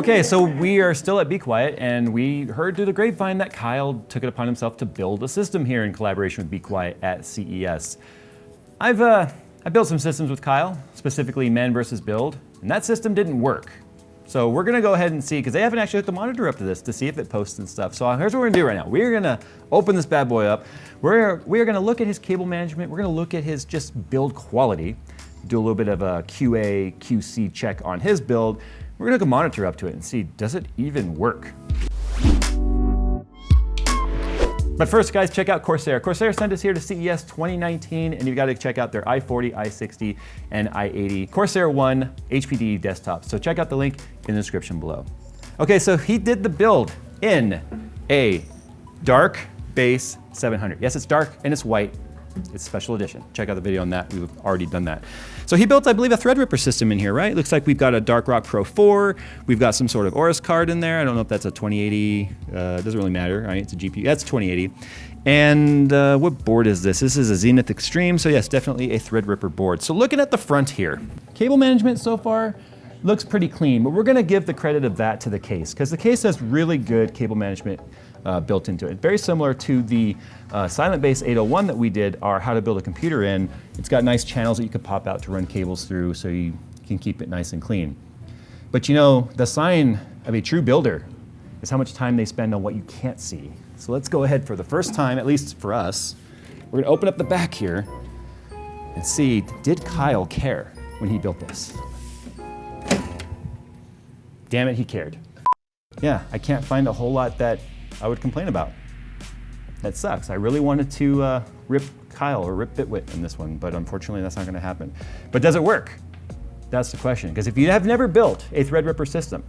Okay, so we are still at Be Quiet, and we heard through the grapevine that Kyle took it upon himself to build a system here in collaboration with Be Quiet at CES. I built some systems with Kyle, specifically Men versus Build, and that system didn't work. So we're gonna go ahead and see, because they haven't actually hooked the monitor up to this to see if it posts and stuff. So here's what we're gonna do right now. We're gonna open this bad boy up. We're gonna look at his cable management. We're gonna look at his just build quality, do a little bit of a QA, QC check on his build. We're gonna hook a monitor up to it and see, does it even work? But first, guys, check out Corsair. Corsair sent us here to CES 2019, and you've got to check out their i40, i60, and i80 Corsair One HPD desktops. So check out the link in the description below. Okay, so he did the build in a dark base 700. Yes, it's dark and it's white. It's special edition. Check out the video on that. We've already done that. So he built, I believe, a Threadripper system in here, right? Looks like we've got a Dark Rock Pro 4. We've got some sort of Aorus card in there. I don't know if that's a 2080. Doesn't really matter, right? It's a GPU. That's 2080. And what board is this? This is a Zenith Extreme. So yes, definitely a Threadripper board. So looking at the front here, cable management so far looks pretty clean, but we're gonna give the credit of that to the case, because the case has really good cable management built into it. Very similar to the Silent Base 801 that we did our How to Build a Computer in. It's got nice channels that you could pop out to run cables through so you can keep it nice and clean. But you know, the sign of a true builder is how much time they spend on what you can't see. So let's go ahead for the first time, at least for us, we're gonna open up the back here and see, did Kyle care when he built this? Damn it, he cared. Yeah, I can't find a whole lot that I would complain about. That sucks. I really wanted to rip Kyle or rip BitWit in this one, but unfortunately that's not gonna happen. But does it work? That's the question. Because if you have never built a Threadripper system,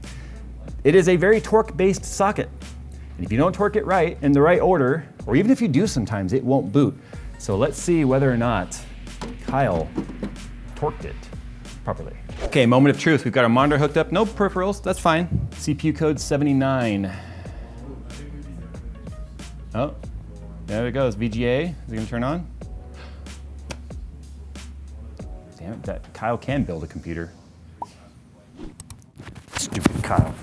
it is a very torque-based socket. And if you don't torque it right, in the right order, or even if you do sometimes, it won't boot. So let's see whether or not Kyle torqued it properly. Okay, moment of truth. We've got our monitor hooked up. No peripherals, that's fine. CPU code 79. Oh, there it goes. VGA, is it gonna turn on? Damn it, that Kyle can build a computer. Stupid Kyle.